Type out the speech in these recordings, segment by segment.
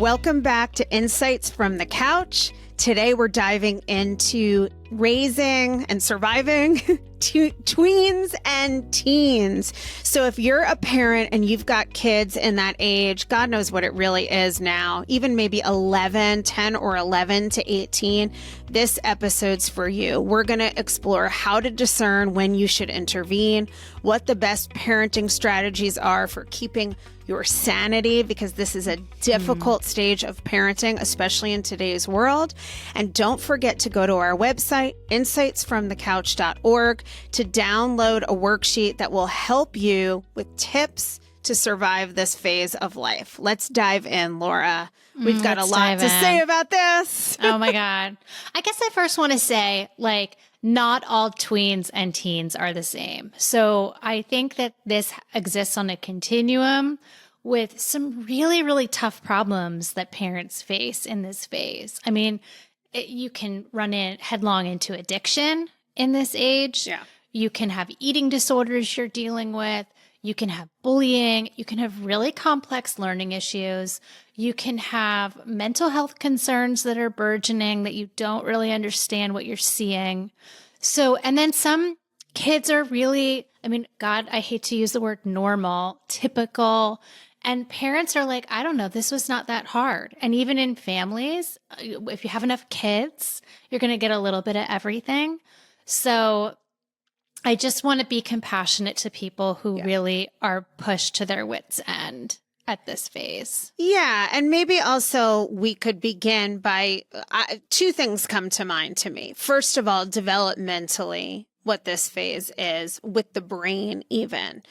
Welcome back to Insights from the Couch. Today we're diving into raising and surviving tweens and teens. So if you're a parent and you've got kids in that age, God knows what it really is now, even maybe 10 or 11 to 18, this episode's for you. We're going to explore how to discern when you should intervene, what the best parenting strategies are for keeping your sanity, because this is a difficult stage of parenting, especially in today's world. And don't forget to go to our website, insightsfromthecouch.org, to download a worksheet that will help you with tips to survive this phase of life. Let's dive in, Laura. We've got a lot to say about this. Oh my God. I guess I first want to say, not all tweens and teens are the same. So I think that this exists on a continuum with some really, really tough problems that parents face in this phase. I mean, you can run headlong into addiction in this age. Yeah. You can have eating disorders you're dealing with. You can have bullying. You can have really complex learning issues. You can have mental health concerns that are burgeoning that you don't really understand what you're seeing. So, and then some kids are really, God, I hate to use the word normal, typical. And parents are like, I don't know, this was not that hard. And even in families, if you have enough kids, you're going to get a little bit of everything. So I just want to be compassionate to people who really are pushed to their wits' end at this phase. Yeah. And maybe also we could begin by two things come to mind to me. First of all, developmentally, what this phase is with the brain even.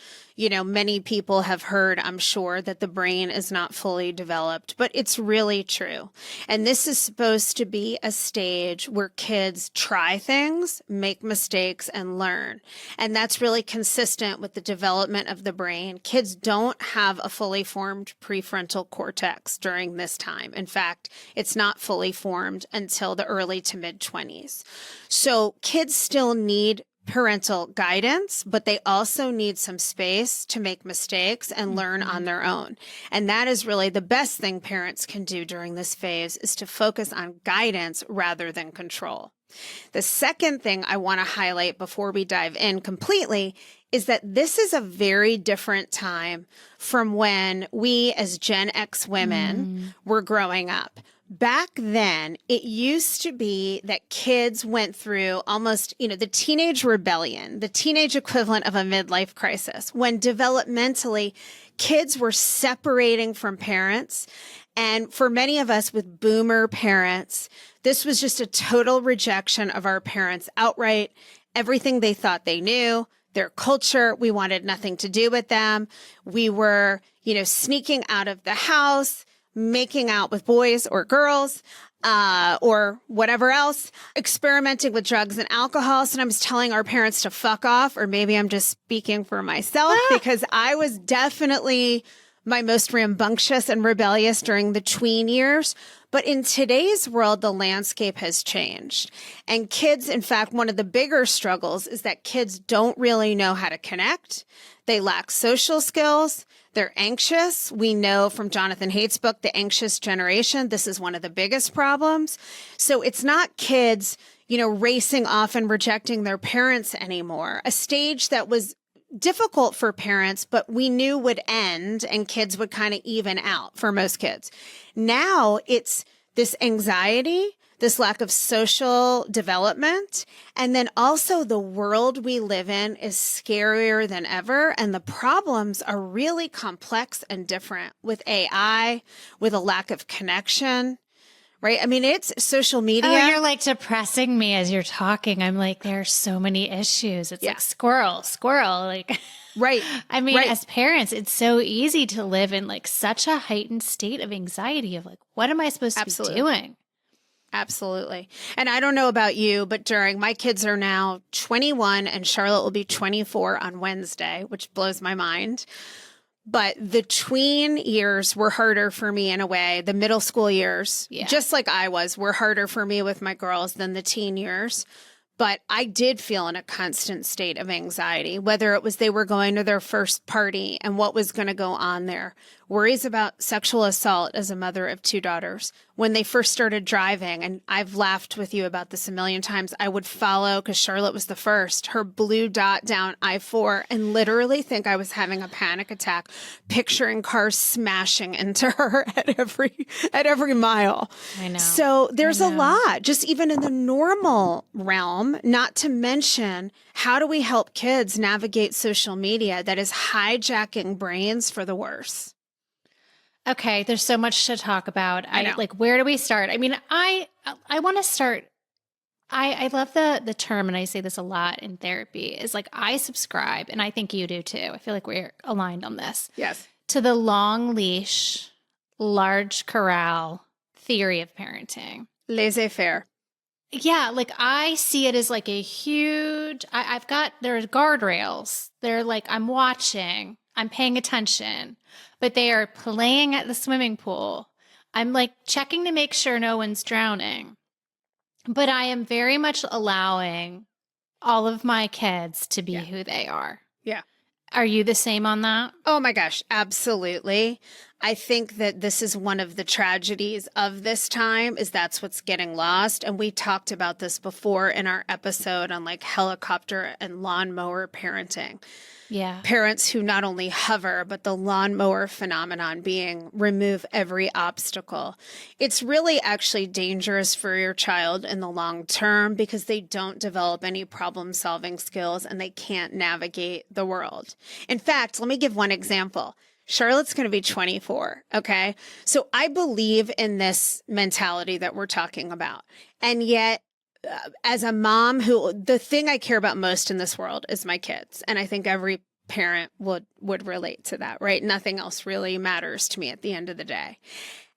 Many people have heard, I'm sure, that the brain is not fully developed, but it's really true. And this is supposed to be a stage where kids try things, make mistakes, and learn. And that's really consistent with the development of the brain. Kids don't have a fully formed prefrontal cortex during this time. In fact, it's not fully formed until the early to mid-20s. So kids still need parental guidance, but they also need some space to make mistakes and learn on their own. And that is really the best thing parents can do during this phase, is to focus on guidance rather than control. The second thing I want to highlight before we dive in completely is that this is a very different time from when we as Gen X women were growing up. Back then, it used to be that kids went through almost, the teenage rebellion, the teenage equivalent of a midlife crisis, when developmentally kids were separating from parents. And for many of us with boomer parents, this was just a total rejection of our parents outright. Everything they thought they knew, their culture, we wanted nothing to do with them. We were, sneaking out of the house, making out with boys or girls, or whatever else, experimenting with drugs and alcohol. Sometimes telling our parents to fuck off, or maybe I'm just speaking for myself because I was definitely my most rambunctious and rebellious during the tween years. But in today's world, the landscape has changed. And kids, in fact, one of the bigger struggles is that kids don't really know how to connect. They lack social skills. They're anxious. We know from Jonathan Haidt's book, The Anxious Generation, this is one of the biggest problems. So it's not kids, racing off and rejecting their parents anymore. A stage that was difficult for parents, but we knew would end and kids would kind of even out for most kids. Now it's this anxiety, this lack of social development, and then also the world we live in is scarier than ever, and the problems are really complex and different with AI, with a lack of connection, right? It's social media. Oh, you're depressing me as you're talking. I'm there are so many issues. It's like squirrel. Right. As parents, it's so easy to live in such a heightened state of anxiety of what am I supposed to be doing? Absolutely. And I don't know about you, but my kids are now 21 and Charlotte will be 24 on Wednesday, which blows my mind. But the tween years were harder for me in a way. The middle school years, just like I was, were harder for me with my girls than the teen years. But I did feel in a constant state of anxiety, whether it was they were going to their first party and what was going to go on there. Worries about sexual assault as a mother of 2 daughters. When they first started driving, and I've laughed with you about this a million times, I would follow, because Charlotte was the first, her blue dot down I-4 and literally think I was having a panic attack, picturing cars smashing into her at every mile. I know. So there's a lot, just even in the normal realm, not to mention how do we help kids navigate social media that is hijacking brains for the worse? Okay, there's so much to talk about. I know. Like, where do we start? I mean, I want to start. I love the term, and I say this a lot in therapy, is like, I subscribe, and I think you do too. I feel like we're aligned on this. Yes. To the long leash, large corral theory of parenting. Laissez-faire. Yeah, like I see it as like a huge, there's guardrails. They're like, I'm watching, I'm paying attention, but they are playing at the swimming pool. I'm like checking to make sure no one's drowning. But I am very much allowing all of my kids to be who they are. Yeah. Are you the same on that? Oh my gosh, absolutely. I think that this is one of the tragedies of this time, is that's what's getting lost. And we talked about this before in our episode on like helicopter and lawnmower parenting. Yeah. Parents who not only hover, but the lawnmower phenomenon being remove every obstacle. It's really actually dangerous for your child in the long term because they don't develop any problem solving skills and they can't navigate the world. In fact, let me give one example. Charlotte's going to be 24. Okay. So I believe in this mentality that we're talking about. And yet, as a mom the thing I care about most in this world is my kids. And I think every parent would relate to that, right? Nothing else really matters to me at the end of the day.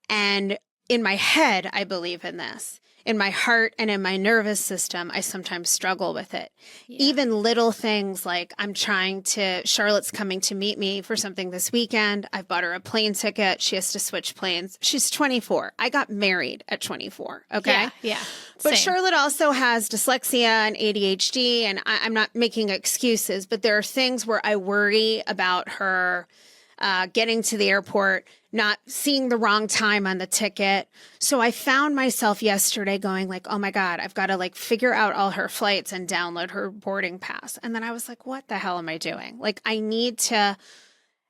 And in my head, I believe in this. In my heart and in my nervous system, I sometimes struggle with it. Yeah. Even little things like Charlotte's coming to meet me for something this weekend. I've bought her a plane ticket. She has to switch planes. She's 24. I got married at 24. Okay. Yeah. But Same. Charlotte also has dyslexia and ADHD, and I'm not making excuses, but there are things where I worry about her getting to the airport, not seeing the wrong time on the ticket. So I found myself yesterday going like, oh my God, I've got to like figure out all her flights and download her boarding pass. And then I was like, what the hell am I doing? Like, I need to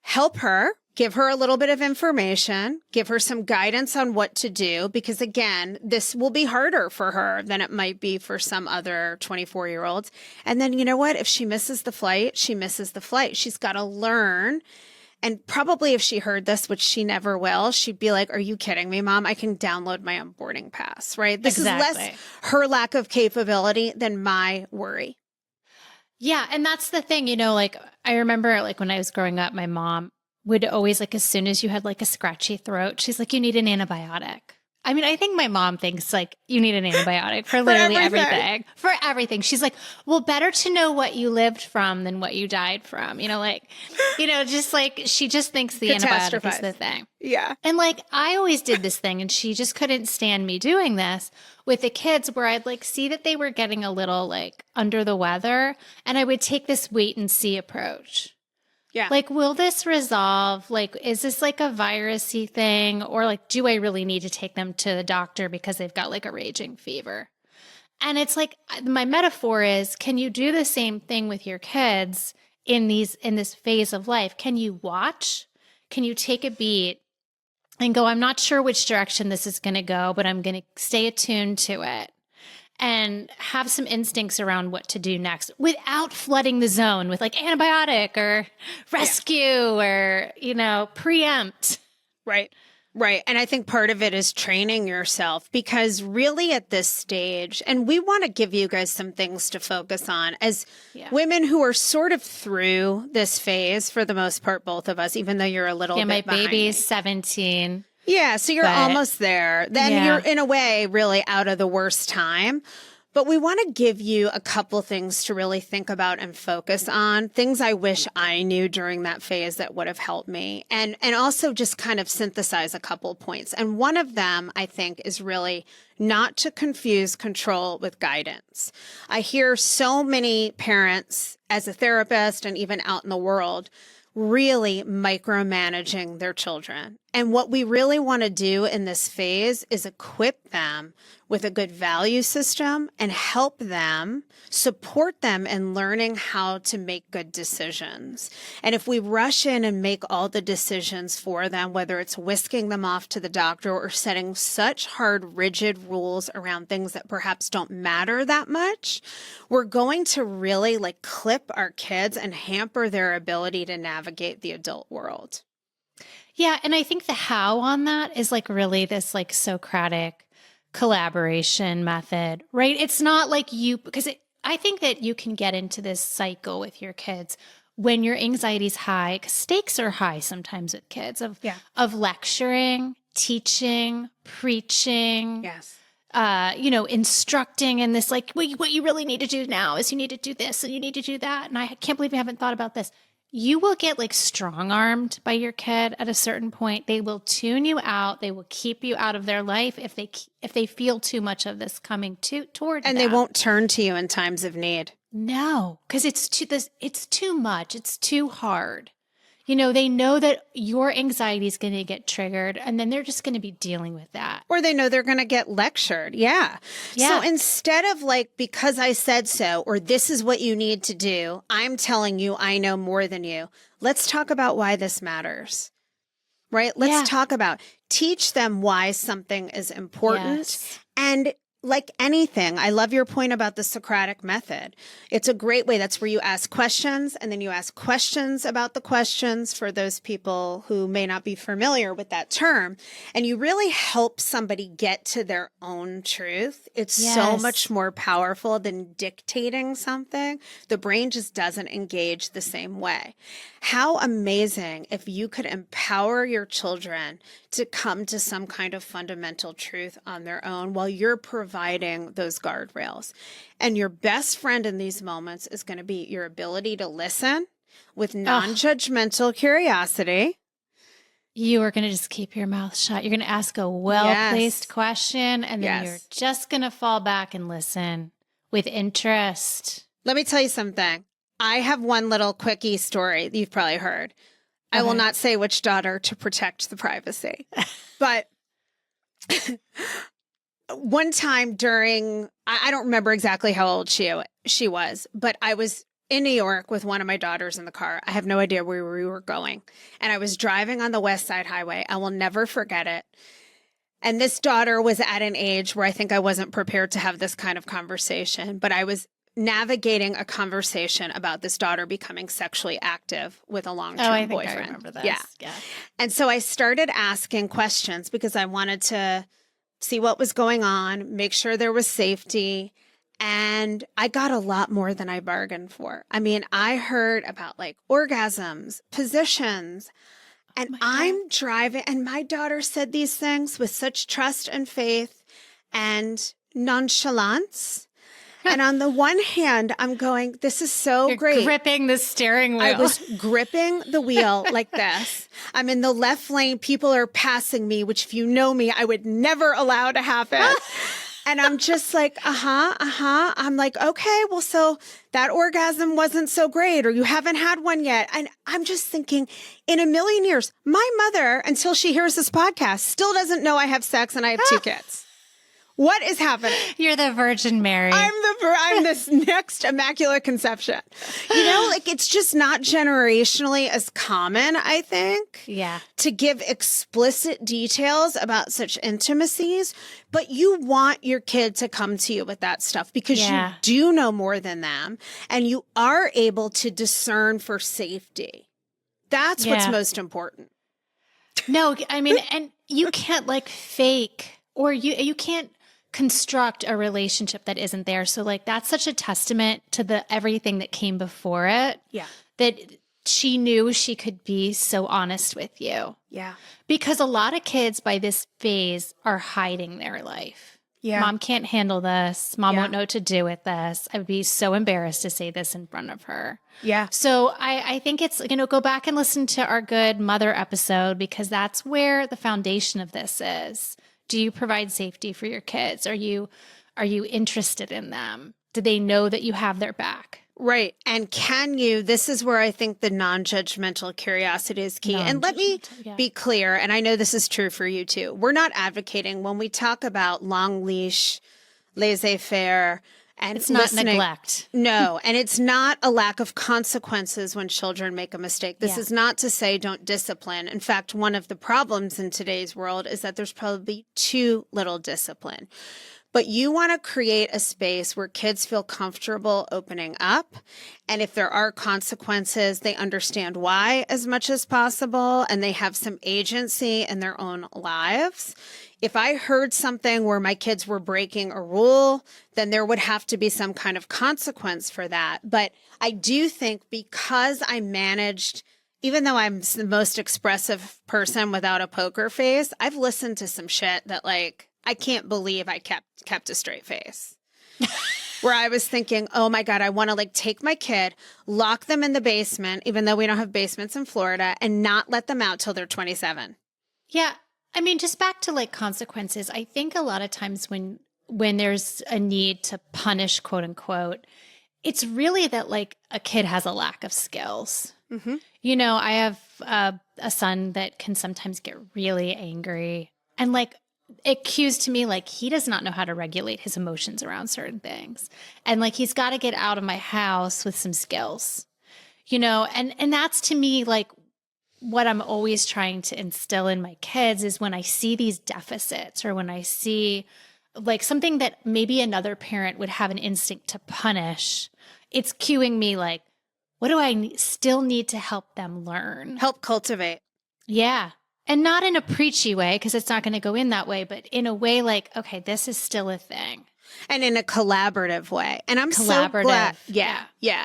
help her, give her a little bit of information, give her some guidance on what to do. Because again, this will be harder for her than it might be for some other 24-year-olds. And then you know what? If she misses the flight, she misses the flight. She's got to learn. And probably if she heard this, which she never will, she'd be like, are you kidding me, Mom? I can download my own boarding pass, right? This is less her lack of capability than my worry. Yeah. And that's the thing, like I remember like when I was growing up, my mom would always like, as soon as you had like a scratchy throat, she's like, you need an antibiotic. I mean, I think my mom thinks like you need an antibiotic for literally everything. For everything. She's like, well, better to know what you lived from than what you died from. Just like she just thinks the antibiotic is the thing. Yeah. And like I always did this thing and she just couldn't stand me doing this with the kids where I'd like see that they were getting a little like under the weather and I would take this wait and see approach. Yeah. Like, will this resolve? Like, is this like a virus-y thing? Or like, do I really need to take them to the doctor because they've got like a raging fever? And it's like, my metaphor is, can you do the same thing with your kids in this phase of life? Can you watch? Can you take a beat and go, I'm not sure which direction this is going to go, but I'm going to stay attuned to it. And have some instincts around what to do next without flooding the zone with like antibiotic or rescue or, preempt. Right. Right. And I think part of it is training yourself because really at this stage, and we want to give you guys some things to focus on as women who are sort of through this phase for the most part, both of us, even though you're a little bit my behind baby's me. 17. Yeah, so you're almost there. Then you're in a way really out of the worst time. But we want to give you a couple things to really think about and focus on, things I wish I knew during that phase that would have helped me, and also just kind of synthesize a couple points. And one of them, I think, is really not to confuse control with guidance. I hear so many parents as a therapist and even out in the world really micromanaging their children. And what we really want to do in this phase is equip them with a good value system and help them, support them in learning how to make good decisions. And if we rush in and make all the decisions for them, whether it's whisking them off to the doctor or setting such hard, rigid rules around things that perhaps don't matter that much, we're going to really clip our kids and hamper their ability to navigate the adult world. Yeah. And I think the how on that is really this Socratic collaboration method, right? It's not because I think that you can get into this cycle with your kids when your anxiety's high, because stakes are high sometimes with kids of lecturing, teaching, preaching. Yes. Instructing and this what you really need to do now is you need to do this and you need to do that. And I can't believe you haven't thought about this. You will get strong-armed by your kid at a certain point. They will tune you out. They will keep you out of their life if they feel too much of this coming toward them. And they won't turn to you in times of need. No, because it's too much. It's too hard. They know that your anxiety is going to get triggered, and then they're just going to be dealing with that. Or they know they're going to get lectured. Yeah. So instead of because I said so, or this is what you need to do, I'm telling you I know more than you. Let's talk about why this matters, right? Let's talk about, teach them why something is important. Yes. And like anything, I love your point about the Socratic method. It's a great way. That's where you ask questions, and then you ask questions about the questions for those people who may not be familiar with that term. And you really help somebody get to their own truth. It's so much more powerful than dictating something. The brain just doesn't engage the same way. How amazing if you could empower your children to come to some kind of fundamental truth on their own while you're providing those guardrails. And your best friend in these moments is going to be your ability to listen with non-judgmental curiosity. You are going to just keep your mouth shut. You're going to ask a well-placed question, and then you're just going to fall back and listen with interest. Let me tell you something. I have one little quickie story that you've probably heard. Okay. I will not say which daughter to protect the privacy. But one time during, I don't remember exactly how old she was, but I was in New York with one of my daughters in the car. I have no idea where we were going. And I was driving on the West Side Highway. I will never forget it. And this daughter was at an age where I think I wasn't prepared to have this kind of conversation, but I was navigating a conversation about this daughter becoming sexually active with a long-term boyfriend. I remember this. Yeah. And so I started asking questions because I wanted to see what was going on, make sure there was safety. And I got a lot more than I bargained for. I mean, I heard about orgasms, positions, and I'm driving, and my daughter said these things with such trust and faith and nonchalance. And on the one hand, I'm going, this is so You're great. Gripping the steering wheel. I was gripping the wheel like this. I'm in the left lane. People are passing me, which if you know me, I would never allow to happen. And I'm just like, I'm like, okay, well, so that orgasm wasn't so great, or you haven't had one yet. And I'm just thinking, in a million years, my mother, until she hears this podcast, still doesn't know I have sex and I have 2 kids. What is happening? You're the Virgin Mary. I'm this next immaculate conception. It's just not generationally as common, I think. Yeah. To give explicit details about such intimacies, but you want your kid to come to you with that stuff because you do know more than them, and you are able to discern for safety. That's what's most important. No, I mean, and you can't fake, or you can't construct a relationship that isn't there. So that's such a testament to everything that came before it. Yeah. That she knew she could be so honest with you. Yeah. Because a lot of kids by this phase are hiding their life. Yeah. Mom can't handle this. Mom Yeah. won't know what to do with this. I would be so embarrassed to say this in front of her. Yeah. So I think it's, go back and listen to our good mother episode, because that's where the foundation of this is. Do you provide safety for your kids? Are you interested in them? Do they know that you have their back? Right. And this is where I think the non-judgmental curiosity is key. And let me be clear, and I know this is true for you too. We're not advocating when we talk about long-leash, laissez-faire, and it's not listening. Neglect. No. And it's not a lack of consequences when children make a mistake. This is not to say don't discipline. In fact, one of the problems in today's world is that there's probably too little discipline. But you want to create a space where kids feel comfortable opening up. And if there are consequences, they understand why as much as possible, and they have some agency in their own lives. If I heard something where my kids were breaking a rule, then there would have to be some kind of consequence for that. But I do think because I managed, even though I'm the most expressive person without a poker face, I've listened to some shit that I can't believe I kept a straight face. Where I was thinking, oh my God, I want to take my kid, lock them in the basement, even though we don't have basements in Florida, and not let them out till they're 27. Yeah. I mean, just back to consequences. I think a lot of times when there's a need to punish, quote unquote, it's really that a kid has a lack of skills. Mm-hmm. I have a son that can sometimes get really angry and it cues to me he does not know how to regulate his emotions around certain things. And he's got to get out of my house with some skills, and that's to me what I'm always trying to instill in my kids is when I see these deficits or when I see something that maybe another parent would have an instinct to punish, it's cueing me what do I still need to help them learn? Help cultivate. Yeah. And not in a preachy way, because it's not going to go in that way, but in a way okay, this is still a thing. And in a collaborative way. And I'm so glad. Yeah.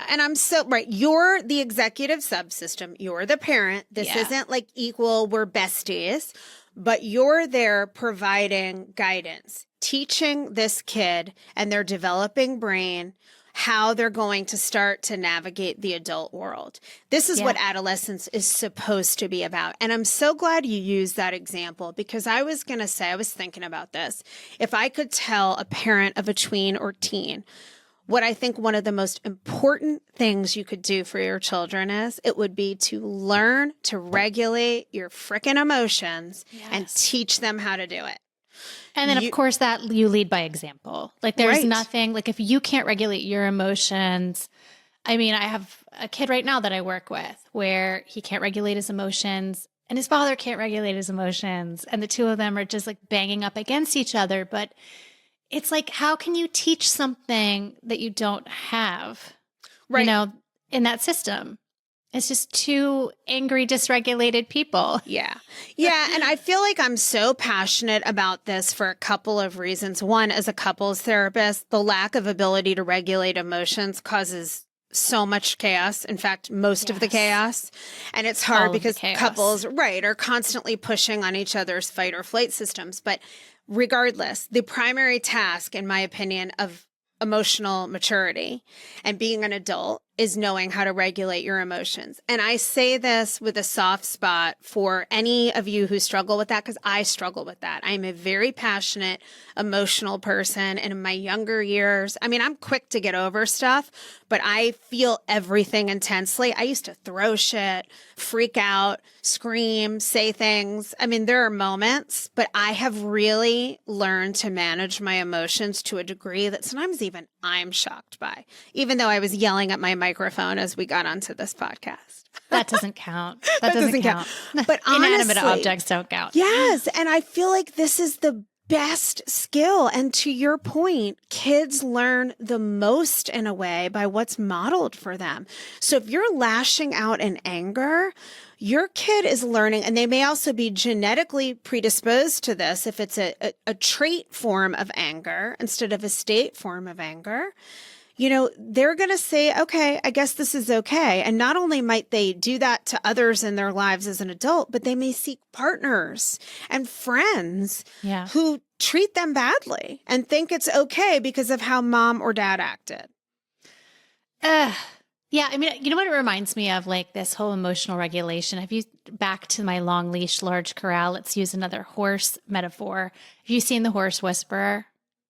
And I'm so, right. You're the executive subsystem. You're the parent. This isn't equal, we're besties, but you're there providing guidance, teaching this kid and their developing brain how they're going to start to navigate the adult world. This is what adolescence is supposed to be about. And I'm so glad you used that example, because I was going to say, I was thinking about this. If I could tell a parent of a tween or teen what I think one of the most important things you could do for your children is, it would be to learn to regulate your frickin' emotions and teach them how to do it. And then, of course, that you lead by example. There's nothing, if you can't regulate your emotions. I mean, I have a kid right now that I work with where he can't regulate his emotions and his father can't regulate his emotions. And the two of them are just banging up against each other. But it's how can you teach something that you don't have, in that system? It's just two angry, dysregulated people. Yeah. And I feel I'm so passionate about this for a couple of reasons. One, as a couples therapist, the lack of ability to regulate emotions causes so much chaos. In fact, most of the chaos. And it's hard because couples, are constantly pushing on each other's fight or flight systems. But regardless, the primary task, in my opinion, of emotional maturity and being an adult is knowing how to regulate your emotions. And I say this with a soft spot for any of you who struggle with that, because I struggle with that. I'm a very passionate, emotional person. And in my younger years, I mean, I'm quick to get over stuff, but I feel everything intensely. I used to throw shit, freak out, scream, say things. I mean, there are moments, but I have really learned to manage my emotions to a degree that sometimes even I'm shocked by, even though I was yelling at my microphone as we got onto this podcast. That doesn't count. That doesn't count. But inanimate honestly, objects don't count. Yes. And I feel this is the best skill. And to your point, kids learn the most in a way by what's modeled for them. So if you're lashing out in anger, your kid is learning, and they may also be genetically predisposed to this if it's a trait form of anger instead of a state form of anger. they're going to say, okay, I guess this is okay. And not only might they do that to others in their lives as an adult, but they may seek partners and friends who treat them badly and think it's okay because of how mom or dad acted. Yeah. I mean, you know what it reminds me of? Like this whole emotional regulation. Have you, back to my long leash, large corral, let's use another horse metaphor. Have you seen The Horse Whisperer?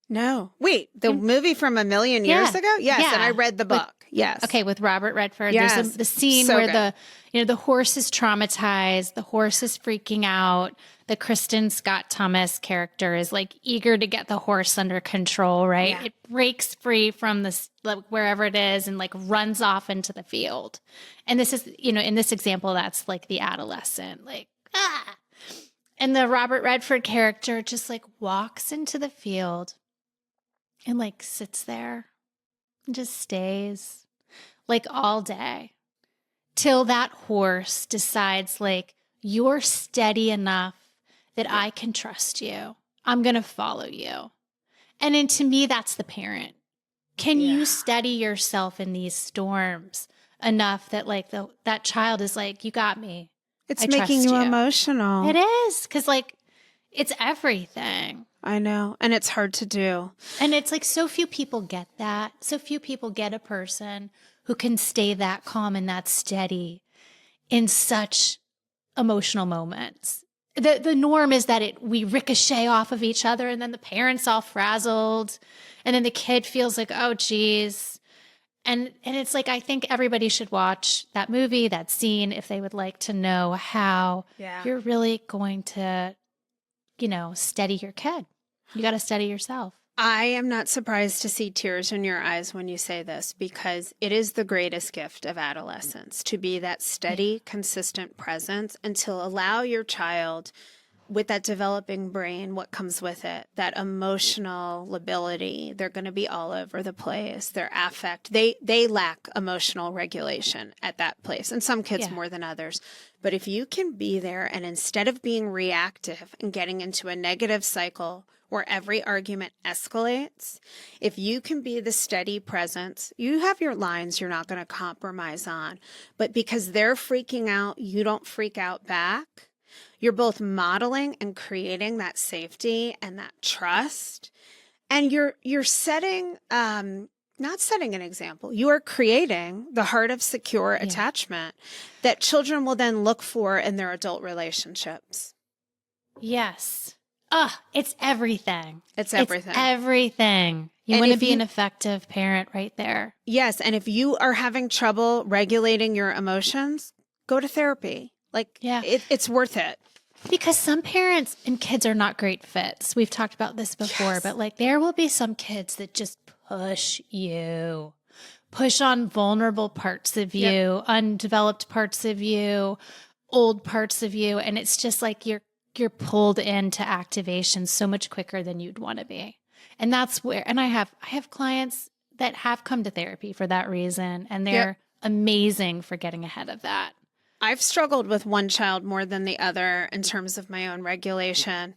No. Wait, the movie from a million years ago? Yes. And I read the book. Yes. Okay. With Robert Redford. Yes. There's the scene So where good. the horse is traumatized. The horse is freaking out. The Kristen Scott Thomas character is like eager to get the horse under control, right? Yeah. It breaks free from this, like, wherever it is and like runs off into the field. And this is, in this example, that's like the adolescent, like, ah. And the Robert Redford character just like walks into the field and like sits there and just stays like all day till that horse decides like, you're steady enough that I can trust you. I'm going to follow you. And then to me, that's the parent. Can you steady yourself in these storms enough that like that child is like, you got me. It's making you emotional. It is. Because like, it's everything. I know. And it's hard to do. And it's like so few people get that. So few people get a person who can stay that calm and that steady in such emotional moments. The norm is that we ricochet off of each other and then the parent's all frazzled and then the kid feels like, oh, geez. And it's like, I think everybody should watch that movie, that scene, if they would like to know how you're really going to, steady your kid. You got to steady yourself. I am not surprised to see tears in your eyes when you say this, because it is the greatest gift of adolescence to be that steady, consistent presence and to allow your child with that developing brain, what comes with it, that emotional lability. They're going to be all over the place. Their affect, they lack emotional regulation at that place. And some kids more than others. But if you can be there and instead of being reactive and getting into a negative cycle where every argument escalates, if you can be the steady presence, you have your lines you're not going to compromise on. But because they're freaking out, you don't freak out back. You're both modeling and creating that safety and that trust. And you're setting, not setting an example, you are creating the heart of secure attachment that children will then look for in their adult relationships. Yes. It's everything. It's everything. It's everything. You want to be an effective parent right there. Yes. And if you are having trouble regulating your emotions, go to therapy. Like, it's worth it. Because some parents and kids are not great fits. We've talked about this before, but like there will be some kids that just push on vulnerable parts of you, undeveloped parts of you, old parts of you. And it's just like you're pulled into activation so much quicker than you'd want to be. And that's where, and I have clients that have come to therapy for that reason. And they're amazing for getting ahead of that. I've struggled with one child more than the other in terms of my own regulation.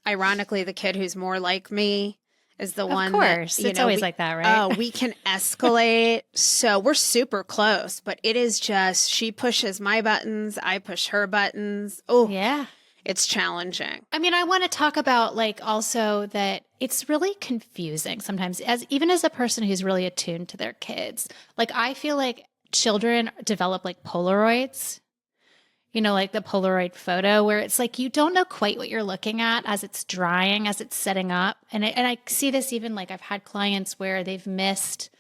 Ironically, the kid who's more like me is the one that, it's always like that, right? Oh, we can escalate. So we're super close, but it is just, she pushes my buttons, I push her buttons. Oh, yeah. It's challenging. I mean, I want to talk about like also that it's really confusing sometimes even as a person who's really attuned to their kids. Like I feel like children develop like Polaroids, like the Polaroid photo where it's like you don't know quite what you're looking at as it's drying, as it's setting up. And I see this even like I've had clients where they've missed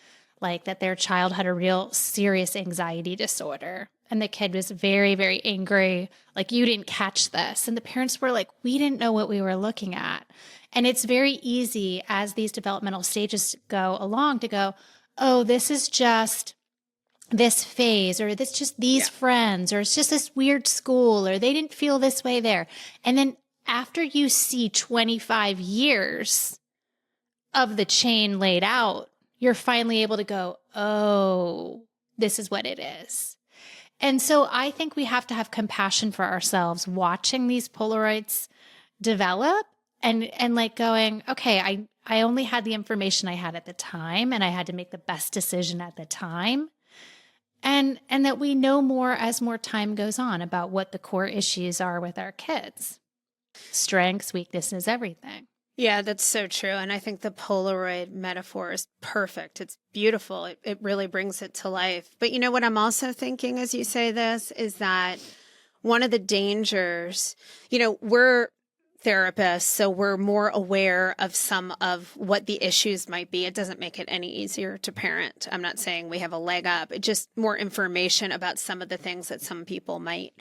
like that their child had a real serious anxiety disorder. And the kid was very, very angry. Like, you didn't catch this. And the parents were like, we didn't know what we were looking at. And it's very easy as these developmental stages go along to go, oh, this is just this phase, or this just these friends, or it's just this weird school, or they didn't feel this way there. And then after you see 25 years of the chain laid out, you're finally able to go, oh, this is what it is. And so I think we have to have compassion for ourselves watching these Polaroids develop and like going, okay, I only had the information I had at the time, and I had to make the best decision at the time. And that we know more as more time goes on about what the core issues are with our kids. Strengths, weaknesses, everything. Yeah, that's so true. And I think the Polaroid metaphor is perfect. It's beautiful. It really brings it to life. But you know what I'm also thinking as you say this is that one of the dangers, we're therapists, so we're more aware of some of what the issues might be. It doesn't make it any easier to parent. I'm not saying we have a leg up. It's just more information about some of the things that some people might.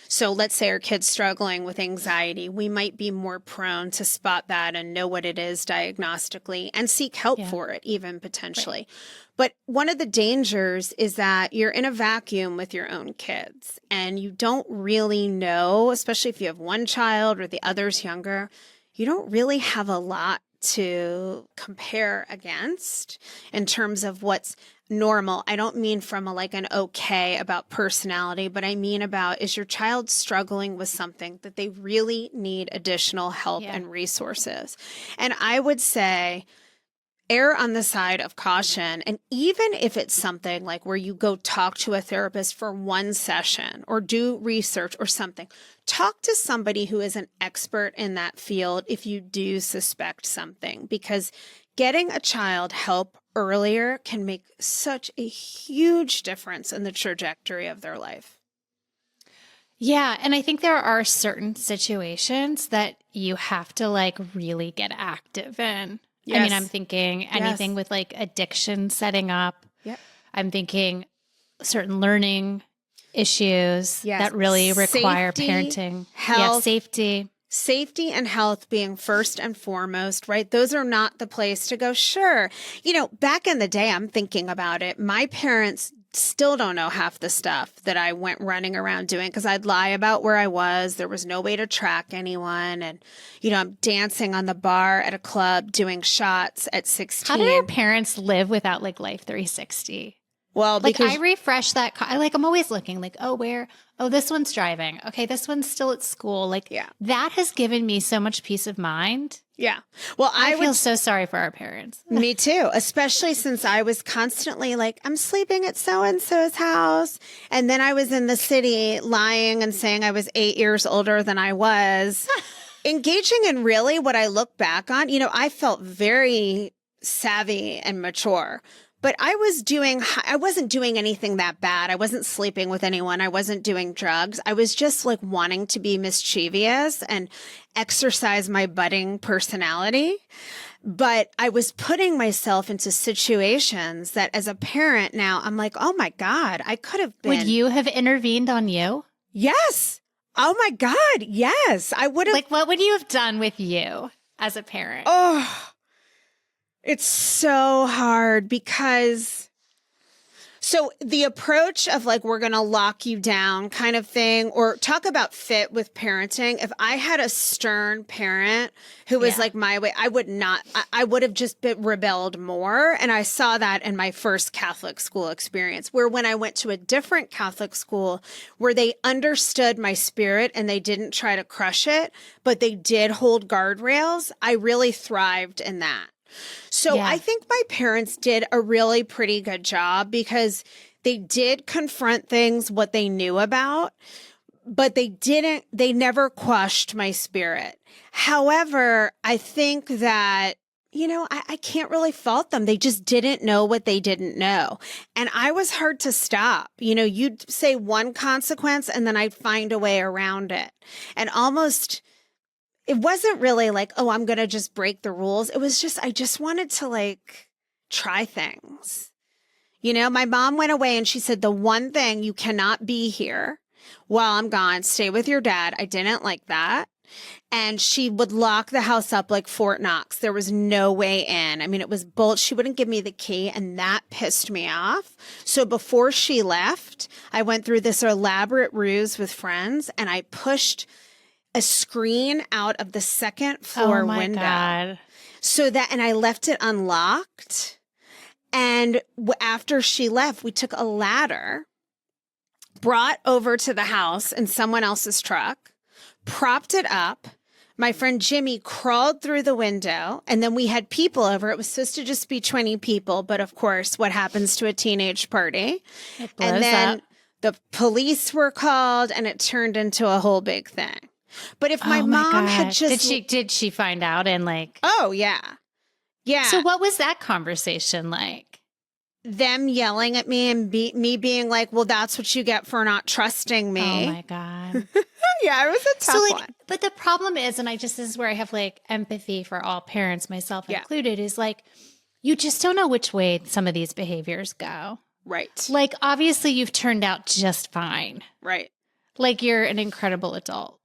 So let's say our kid's struggling with anxiety. We might be more prone to spot that and know what it is diagnostically and seek help for it, even potentially. Right. But one of the dangers is that you're in a vacuum with your own kids and you don't really know, especially if you have one child or the other's younger, you don't really have a lot to compare against in terms of what's normal. I don't mean from an okay about personality, but I mean about, is your child struggling with something that they really need additional help and resources? And I would say, err on the side of caution. And even if it's something like where you go talk to a therapist for one session or do research or something, talk to somebody who is an expert in that field if you do suspect something, because getting a child help earlier can make such a huge difference in the trajectory of their life. Yeah. And I think there are certain situations that you have to really get active in. Yes. I mean, I'm thinking anything with addiction setting up. Yep. I'm thinking certain learning issues that really require parenting. Health, safety and health being first and foremost, right? Those are not the place to go. Sure. Back in the day, I'm thinking about it. My parents still don't know half the stuff that I went running around doing because I'd lie about where I was. There was no way to track anyone. And, I'm dancing on the bar at a club doing shots at 16. How did our parents live without Life 360? Well, because I refresh that. I'm always looking this one's driving. Okay. This one's still at school. That has given me so much peace of mind. Yeah. Well, I feel so sorry for our parents. Me too, especially since I was constantly I'm sleeping at so-and-so's house. And then I was in the city lying and saying I was 8 years older than I was. Engaging in really what I look back on, I felt very savvy and mature. But I wasn't doing anything that bad. I wasn't sleeping with anyone. I wasn't doing drugs. I was just wanting to be mischievous and exercise my budding personality. But I was putting myself into situations that as a parent now, I'm oh my God, I could have been. Would you have intervened on you? Yes. Oh my God. Yes. I would have. What would you have done with you as a parent? Oh, it's so hard because the approach of we're going to lock you down kind of thing, or talk about fit with parenting. If I had a stern parent who was my way, I would have just rebelled more. And I saw that in my first Catholic school experience, where when I went to a different Catholic school where they understood my spirit and they didn't try to crush it, but they did hold guardrails, I really thrived in that. So I think my parents did a really pretty good job because they did confront things, what they knew about, but they never quashed my spirit. However, I think that, I can't really fault them. They just didn't know what they didn't know. And I was hard to stop. You'd say one consequence and then I'd find a way around it. And it wasn't really I'm going to just break the rules. It was just, I just wanted to try things. My mom went away and she said, the one thing, you cannot be here while I'm gone. Stay with your dad. I didn't like that. And she would lock the house up like Fort Knox. There was no way in. I mean, it was bolt. She wouldn't give me the key, and that pissed me off. So before she left, I went through this elaborate ruse with friends, and I pushed a screen out of the second floor window. God. And I left it unlocked. And after she left, we took a ladder, brought over to the house in someone else's truck, propped it up, My friend Jimmy crawled through the window, and then we had people over. It was supposed to just be 20 people, but of course, what happens to a teenage party? It blows And then up. the police were called, and it turned into a whole big thing. But if my mom had just... Did she find out and like... Oh, yeah. Yeah. So what was that conversation like? Them yelling at me and me being like, well, that's what you get for not trusting me. Oh my God. Yeah, it was a tough one. But the problem is, and this is where I have like empathy for all parents, myself included, is like, you just don't know which way some of these behaviors go. Right. Like, obviously you've turned out just fine. Right. Like you're an incredible adult,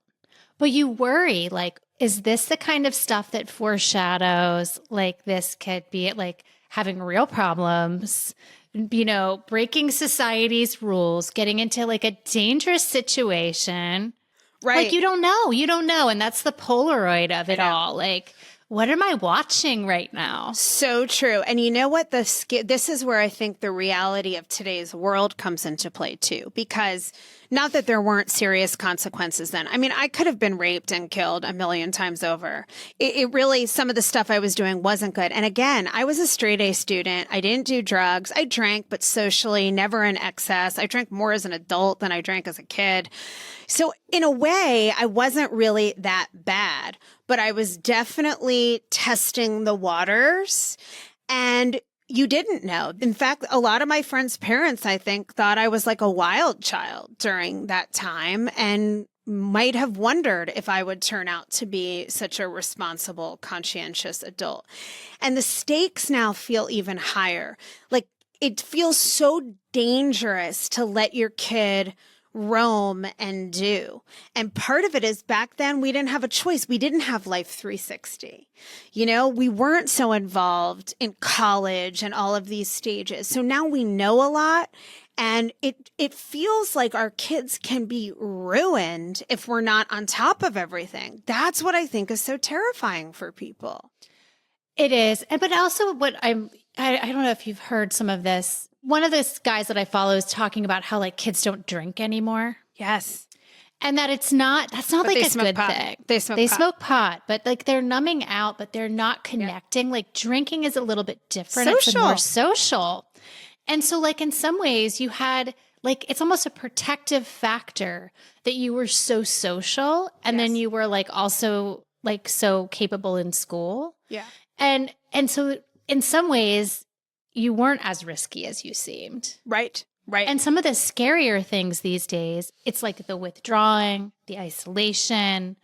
but you worry, like, is this the kind of stuff that foreshadows like this could be like having real problems, you know, breaking society's rules, getting into like a dangerous situation. Right. Like, you don't know. And that's the Polaroid of it all. Like, what am I watching right now? So true. And you know what? This is where I think the reality of today's world comes into play too, because not that there weren't serious consequences then. I mean, I could have been raped and killed a million times over. It really, some of the stuff I was doing wasn't good. And again, I was a straight A student. I didn't do drugs. I drank, but socially, never in excess. I drank more as an adult than I drank as a kid. So in a way, I wasn't really that bad, but I was definitely testing the waters, and you didn't know. In fact, a lot of my friends' parents, I think, thought I was like a wild child during that time and might have wondered if I would turn out to be such a responsible, conscientious adult. And the stakes now feel even higher. Like, it feels so dangerous to let your kid roam and do. And part of it is back then we didn't have a choice. We didn't have Life 360. You know, we weren't so involved in college and all of these stages. So now we know a lot, and it feels like our kids can be ruined if we're not on top of everything. That's what I think is so terrifying for people. It is. But also what I don't know if you've heard some of this. One of the guys that I follow is talking about how like kids don't drink anymore. Yes. And that that's not But like they a smoke good pot. thing. They smoke pot, but like they're numbing out, but they're not connecting. Yeah. Like drinking is a little bit different. It's more social. And so like in some ways you had like, it's almost a protective factor that you were so social and then you were like also like so capable in school. Yeah. And so in some ways you weren't as risky as you seemed. Right. Right. And some of the scarier things these days, it's like the withdrawing, the isolation,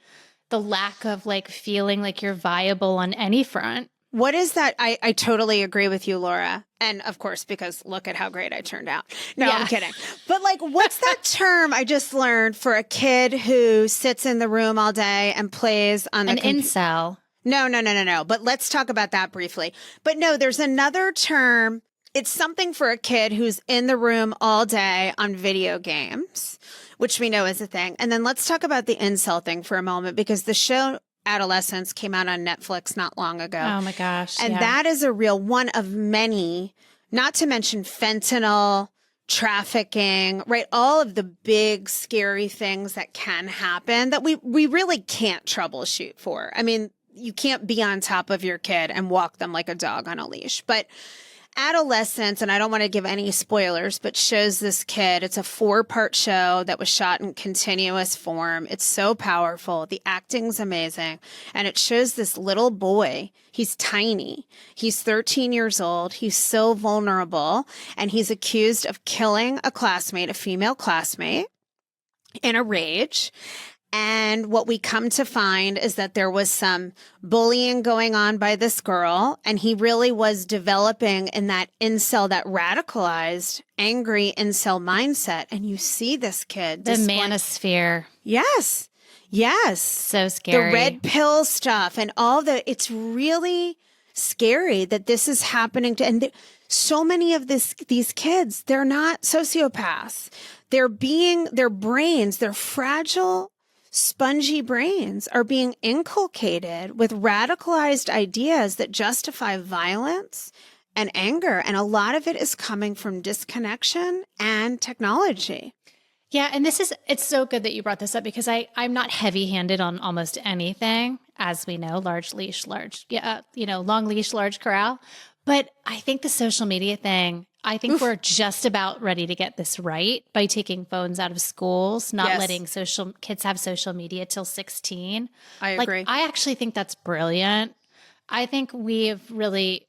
the lack of like feeling like you're viable on any front. What is that? I totally agree with you, Laura. And of course, because look at how great I turned out. No, I'm kidding. But like, what's that term I just learned for a kid who sits in the room all day and plays on the incel. No. But let's talk about that briefly. But no, there's another term. It's something for a kid who's in the room all day on video games, which we know is a thing. And then let's talk about the incel thing for a moment, because the show Adolescence came out on Netflix not long ago. Oh my gosh. And that is a real one of many, not to mention fentanyl, trafficking, right? All of the big scary things that can happen that we really can't troubleshoot for. I mean, you can't be on top of your kid and walk them like a dog on a leash. But Adolescence, and I don't want to give any spoilers, but shows this kid. It's a 4-part show that was shot in continuous form. It's so powerful. The acting's amazing. And it shows this little boy. He's tiny. He's 13 years old. He's so vulnerable. And he's accused of killing a classmate, a female classmate, in a rage. And what we come to find is that there was some bullying going on by this girl, and he really was developing in that incel, that radicalized, angry incel mindset. And you see this kid. The manosphere. Yes. So scary. The red pill stuff and all it's really scary that this is happening to, and so many of these kids, they're not sociopaths. Their brains, their fragile, spongy brains are being inculcated with radicalized ideas that justify violence and anger. And a lot of it is coming from disconnection and technology. Yeah, and it's so good that you brought this up because I'm not heavy-handed on almost anything, as we know, large leash, long leash, large corral. But I think the social media thing, I think we're just about ready to get this right by taking phones out of schools, not Yes. letting kids have social media till 16. I agree. I actually think that's brilliant. I think we've really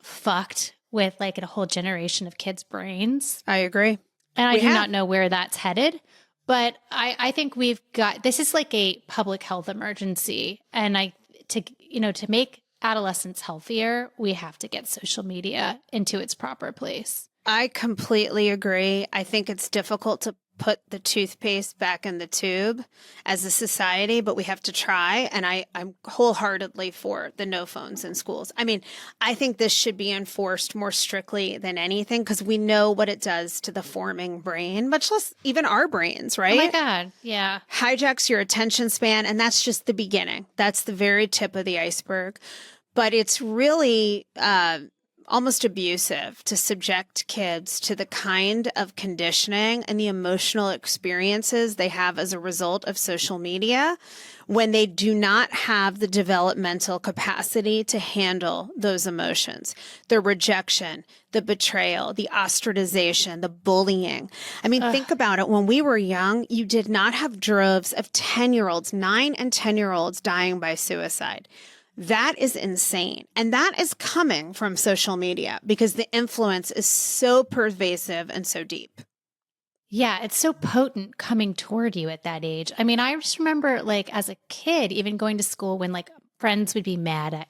fucked with like a whole generation of kids' brains. I agree. And I do not know where that's headed, but I think this is like a public health emergency. And to make adolescents healthier, we have to get social media into its proper place. I completely agree. I think it's difficult to put the toothpaste back in the tube as a society, but we have to try. And I'm wholeheartedly for the no phones in schools. I mean, I think this should be enforced more strictly than anything because we know what it does to the forming brain, much less even our brains, right? Oh my God. Yeah. Hijacks your attention span. And that's just the beginning. That's the very tip of the iceberg. But it's really almost abusive to subject kids to the kind of conditioning and the emotional experiences they have as a result of social media when they do not have the developmental capacity to handle those emotions. The rejection, the betrayal, the ostracization, the bullying. I mean, think about it. When we were young, you did not have droves of 10-year-olds, 9 and 10-year-olds dying by suicide. That is insane. And that is coming from social media because the influence is so pervasive and so deep. Yeah, it's so potent coming toward you at that age. I mean, I just remember like as a kid, even going to school when like friends would be mad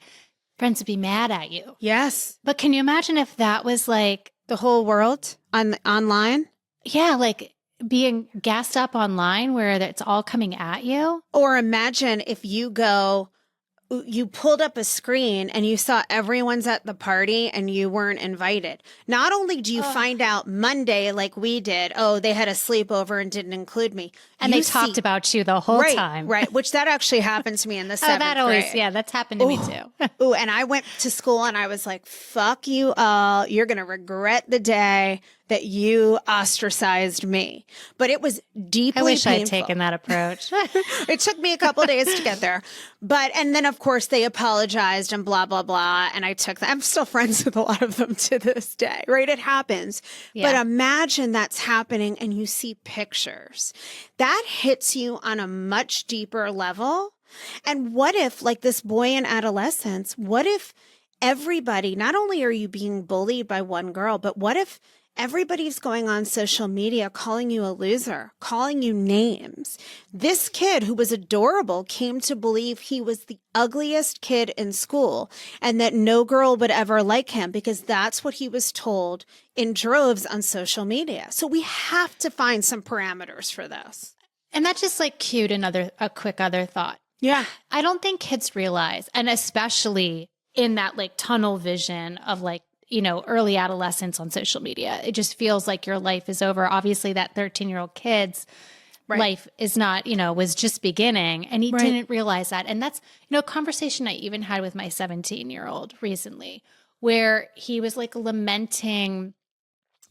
at you. Yes. But can you imagine if that was like the whole world online? Yeah, like being gassed up online where it's all coming at you. Or imagine if you pulled up a screen and you saw everyone's at the party and you weren't invited. Not only do you find out Monday, like we did, oh, they had a sleepover and didn't include me. And they talked about you the whole time. Right. Which that actually happened to me in the seventh grade. Yeah, that's happened to me too. Ooh, and I went to school and I was like, fuck you all. You're going to regret the day that you ostracized me. But it was deeply I wish painful. I'd taken that approach. It took me a couple days to get there. And then of course they apologized and blah, blah, blah. And I'm still friends with a lot of them to this day, right? It happens. Yeah. But imagine that's happening and you see pictures. That hits you on a much deeper level. And what if, like this boy in Adolescence, what if everybody, not only are you being bullied by one girl, but what if everybody's going on social media calling you a loser, calling you names? This kid who was adorable came to believe he was the ugliest kid in school and that no girl would ever like him because that's what he was told in droves on social media. So we have to find some parameters for this. And that just like cued a quick other thought. Yeah. I don't think kids realize, and especially in that like tunnel vision of like, early adolescence on social media, it just feels like your life is over. Obviously that 13-year-old kid's life is not, was just beginning, and he didn't realize that. And that's, a conversation I even had with my 17-year-old recently, where he was like lamenting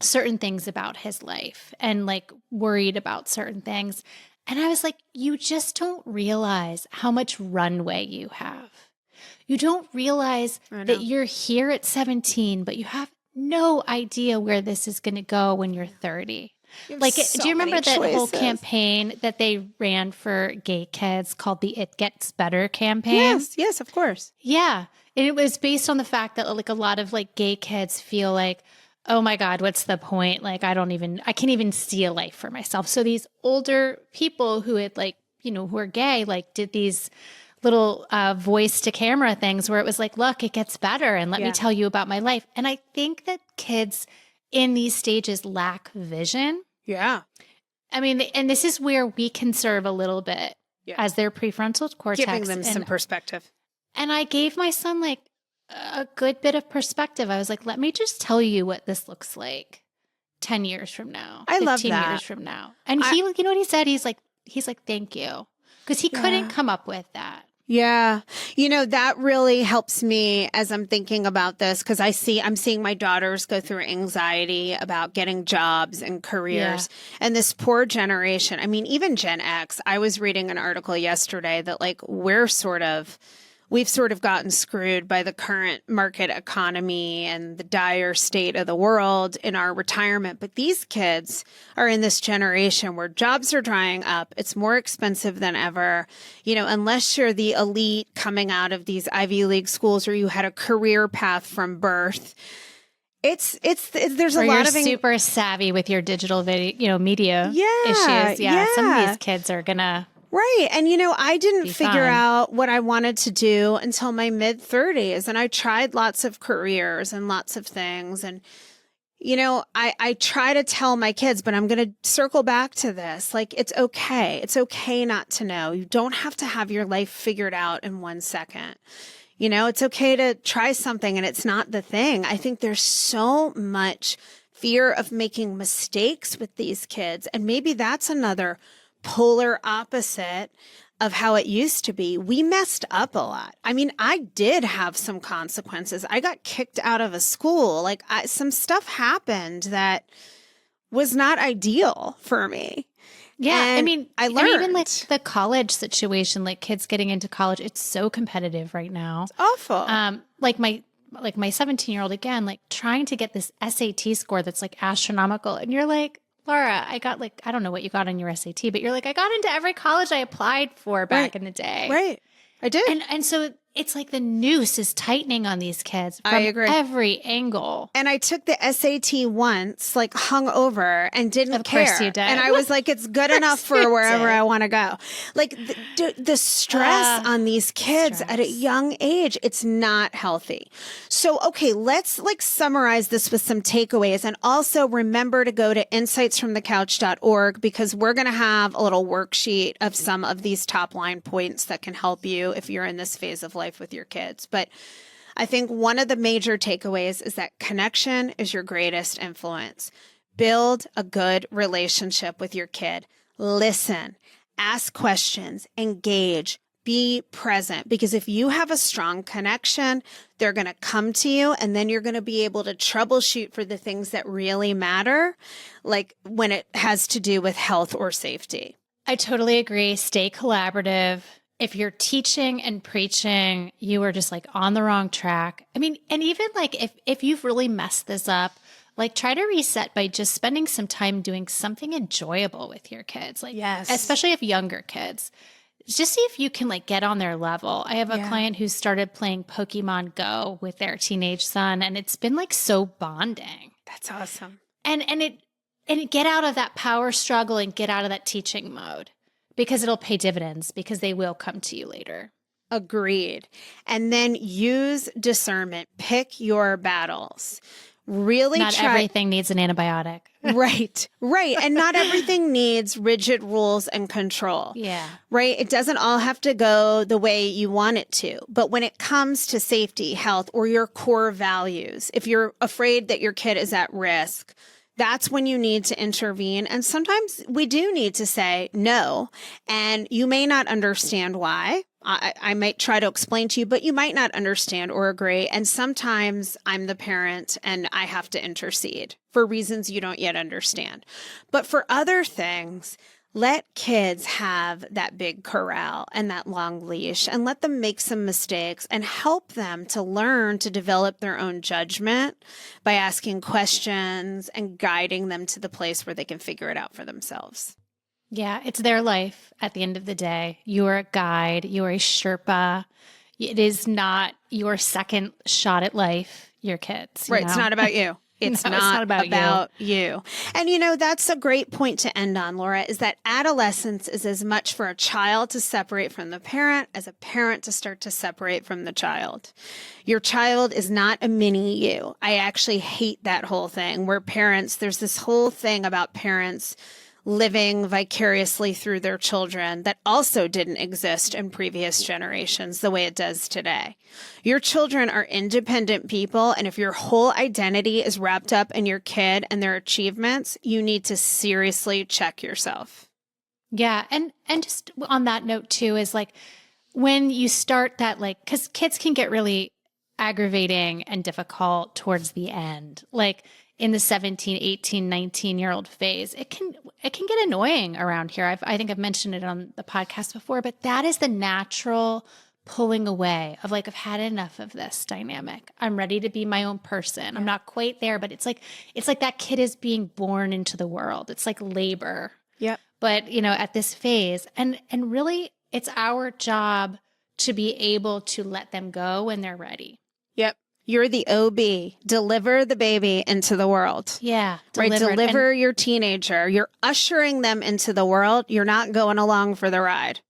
certain things about his life and like worried about certain things. And I was like, you just don't realize how much runway you have. You don't realize that you're here at 17, but you have no idea where this is going to go when you're 30. Like, do you remember that whole campaign that they ran for gay kids called the It Gets Better campaign? Yes, of course. Yeah. And it was based on the fact that like a lot of like gay kids feel like, oh my God, what's the point? Like, I can't even see a life for myself. So these older people who had like, who are gay, like did these little voice to camera things where it was like, look, it gets better. And let me tell you about my life. And I think that kids in these stages lack vision. Yeah. I mean, and this is where we can serve a little bit as their prefrontal cortex. Giving them some perspective. And I gave my son like a good bit of perspective. I was like, let me just tell you what this looks like 10 years from now. I love that. 15 years from now. And he, you know what he said? He's like, thank you. Because he couldn't come up with that. Yeah. That really helps me as I'm thinking about this because I'm seeing my daughters go through anxiety about getting jobs and careers. And this poor generation, I mean, even Gen X, I was reading an article yesterday that like we've sort of gotten screwed by the current market economy and the dire state of the world in our retirement. But these kids are in this generation where jobs are drying up. It's more expensive than ever. Unless you're the elite coming out of these Ivy League schools or you had a career path from birth, there's a lot of super savvy with your digital video, media Yeah, issues. Yeah. Some of these kids are gonna. Right. And, I didn't figure fine. out what I wanted to do until my mid-30s. And I tried lots of careers and lots of things. And, I try to tell my kids, but I'm going to circle back to this. Like, it's okay. It's okay not to know. You don't have to have your life figured out in 1 second. It's okay to try something and it's not the thing. I think there's so much fear of making mistakes with these kids. And maybe that's another polar opposite of how it used to be. We messed up a lot. I mean, I did have some consequences. I got kicked out of a school. Like some stuff happened that was not ideal for me. Yeah. And I mean, I learned. And even like the college situation, like kids getting into college, it's so competitive right now. It's awful. Like my 17-year-old again, like trying to get this SAT score that's like astronomical. And you're like, Laura, I got I don't know what you got on your SAT, but you're like, I got into every college I applied for back in the day. Right. I did. And so it's like the noose is tightening on these kids from I agree. every angle. And I took the SAT once, like hung over and didn't care. Of course you did. And I was like, it's good enough for wherever I want to go. Like the stress on these kids at a young age, it's not healthy. So, okay, let's summarize this with some takeaways. And also remember to go to insightsfromthecouch.org because we're going to have a little worksheet of some of these top line points that can help you if you're in this phase of life with your kids. But I think one of the major takeaways is that connection is your greatest influence. Build a good relationship with your kid. Listen, ask questions, engage, be present. Because if you have a strong connection, they're going to come to you and then you're going to be able to troubleshoot for the things that really matter, like when it has to do with health or safety. I totally agree. Stay collaborative. If you're teaching and preaching, you are just like on the wrong track. I mean, and even like if you've really messed this up, like try to reset by just spending some time doing something enjoyable with your kids. Like, yes, especially if younger kids, just see if you can like get on their level. I have a client who started playing Pokemon Go with their teenage son, and it's been like so bonding. That's awesome. And get out of that power struggle and get out of that teaching mode. Because it'll pay dividends, because they will come to you later. Agreed. And then use discernment. Pick your battles. Really Not everything needs an antibiotic. Right. And not everything needs rigid rules and control. Yeah. Right. It doesn't all have to go the way you want it to. But when it comes to safety, health, or your core values, if you're afraid that your kid is at risk, that's when you need to intervene. And sometimes we do need to say no. And you may not understand why. I might try to explain to you, but you might not understand or agree. And sometimes I'm the parent and I have to intercede for reasons you don't yet understand. But for other things, let kids have that big corral and that long leash and let them make some mistakes and help them to learn to develop their own judgment by asking questions and guiding them to the place where they can figure it out for themselves. Yeah, it's their life at the end of the day. You are a guide. You are a Sherpa. It is not your second shot at life, your kids. Right. It's not about you. It's not about you. And, that's a great point to end on, Laura, is that adolescence is as much for a child to separate from the parent as a parent to start to separate from the child. Your child is not a mini you. I actually hate that whole thing where there's this whole thing about parents living vicariously through their children that also didn't exist in previous generations the way it does today. Your children are independent people, and if your whole identity is wrapped up in your kid and their achievements, you need to seriously check yourself. Yeah, and just on that note too is like when you start that, like, because kids can get really aggravating and difficult towards the end, like in the 17, 18, 19-year-old phase, it can get annoying around here. I think I've mentioned it on the podcast before, but that is the natural pulling away of like, I've had enough of this dynamic. I'm ready to be my own person. I'm not quite there, but it's like that kid is being born into the world. It's like labor. Yep. But, at this phase, and really it's our job to be able to let them go when they're ready. Yep. You're the OB. Deliver the baby into the world. Yeah. Deliver your teenager. You're ushering them into the world. You're not going along for the ride.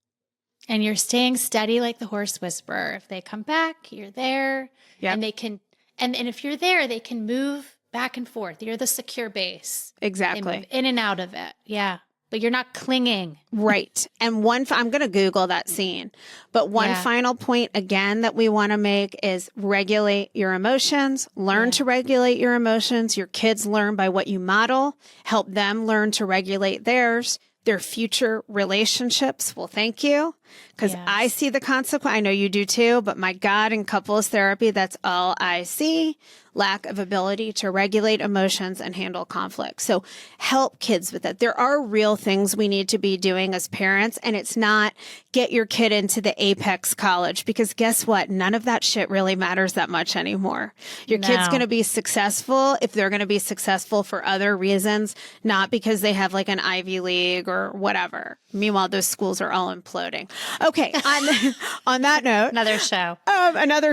And you're staying steady like the horse whisperer. If they come back, you're there. Yep. And they can, and if you're there, they can move back and forth. You're the secure base. Exactly. They move in and out of it. Yeah. But you're not clinging. Right. And I'm going to Google that scene. But one final point again that we want to make is regulate your emotions. Learn to regulate your emotions. Your kids learn by what you model. Help them learn to regulate theirs. Their future relationships will thank you, because I see the consequence. I know you do too, but my God, in couples therapy, that's all I see. Lack of ability to regulate emotions and handle conflict. So help kids with that. There are real things we need to be doing as parents, and it's not get your kid into the apex college, because guess what? None of that shit really matters that much anymore. Your kid's going to be successful if they're going to be successful for other reasons, not because they have like an Ivy League or whatever. Meanwhile, those schools are all imploding. Okay. On that note, Another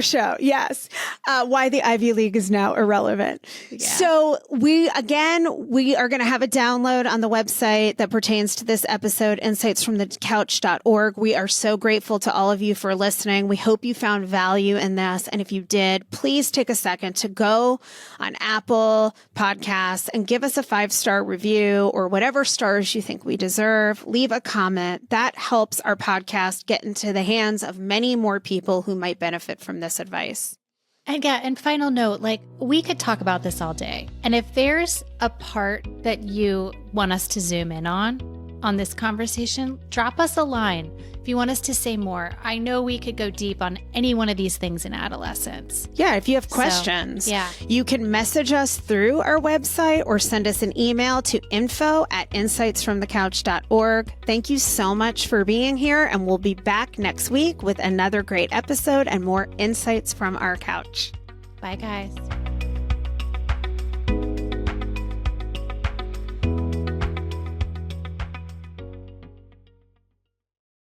show. Yes. Why the Ivy League is now irrelevant. Yeah. So we are going to have a download on the website that pertains to this episode, insightsfromthecouch.org. We are so grateful to all of you for listening. We hope you found value in this. And if you did, please take a second to go on Apple Podcasts and give us a 5-star review or whatever stars you think we deserve. Leave a comment. That helps our podcast get into the hands of many more people who might benefit from this advice. And final note, like, we could talk about this all day. And if there's a part that you want us to zoom in on this conversation, drop us a line. If you want us to say more, I know we could go deep on any one of these things in adolescence. Yeah, if you have questions, you can message us through our website or send us an email to info@insightsfromthecouch.org. Thank you so much for being here, and we'll be back next week with another great episode and more insights from our couch. Bye, guys.